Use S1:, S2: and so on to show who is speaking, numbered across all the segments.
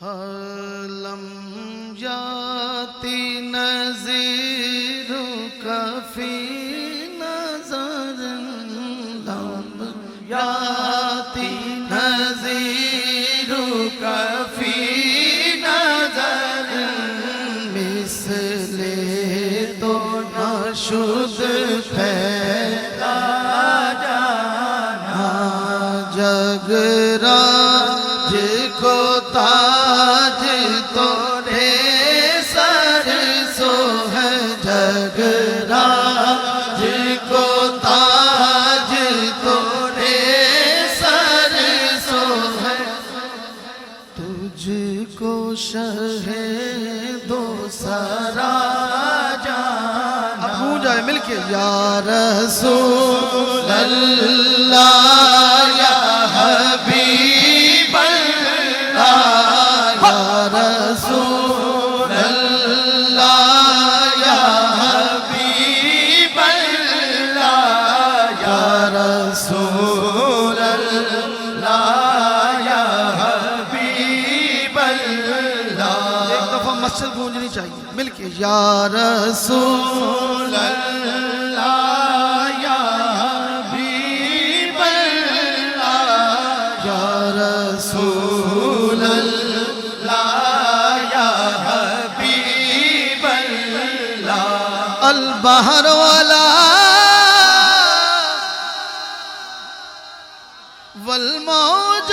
S1: لم یاتی نذیرک فی نظر لم یاتی نذیرک فی نظر مثل تو نشد پھیلا جانا جگراج کو تاج توڑے سر سو ہے جگراج کو تاج توڑے سر سو ہے تجھ کو شہ دو سرا جانا اب گونج جائے مل کے یا رسول اللہ یا حبیب اللہ یا رسول اللہ یا حبیب اللہ یا رسول اللہ یا حبیب اللہ ایک دفعہ مسجد گونجنی چاہیے مل کے یا رسول اللہ یا حبیب اللہ یا رسول اللہ یا حبیب اللہ البحر والا والموج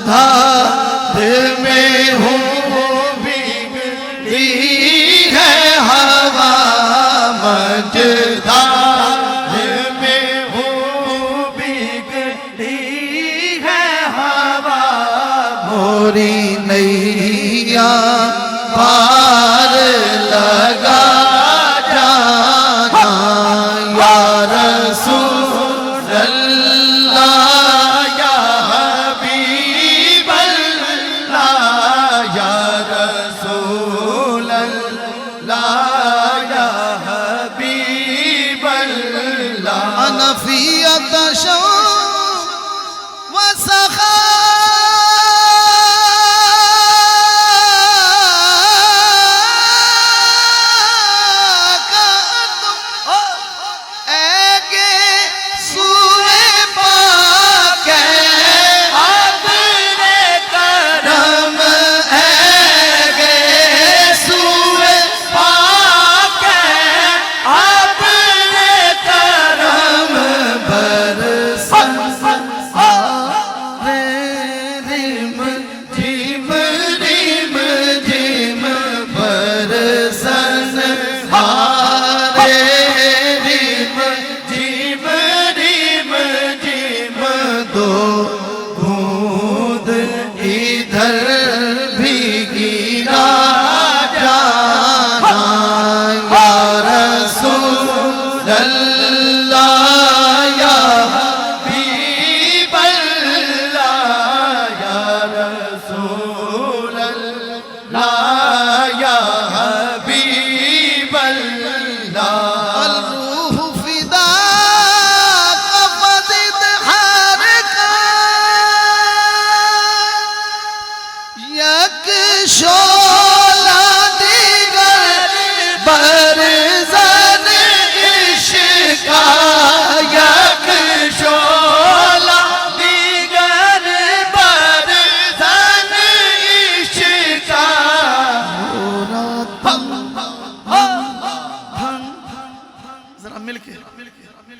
S1: دھار میں ہوں بگڑی ہے ہوا مجدار میں ہوں بگڑی ہے ہوا موری نیا پار لگا جانا یا رسول اللہ نفیت شو وسخا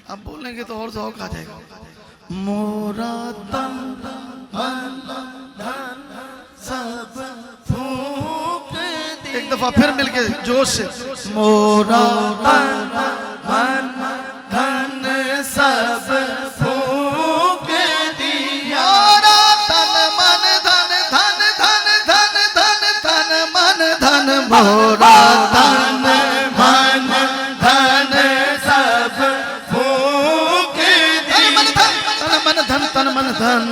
S1: اب بولیں گے تو اور ذوق آ جائے گا مورا تن من دھن سب پھونک ایک دفعہ پھر مل کے جوش سے مورا تن من دھن سب پھونک دیا مورا تن من دھن دھن دھن دھن دھن دھن من دھن مورا تن من دھن سب پھونک دیا تن من دھن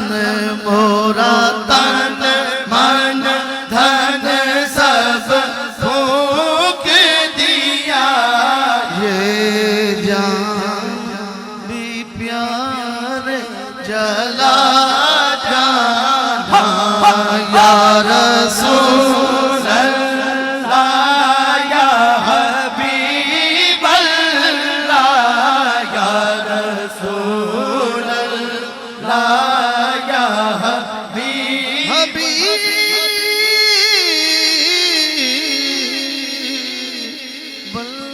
S1: مورا تن من دھن سب پھونک دیا یہ جان بھی پیارے جلا جانا یا رسول اللہ یا حبیب اللہ یا رسول اللہ یا حبیب اللہ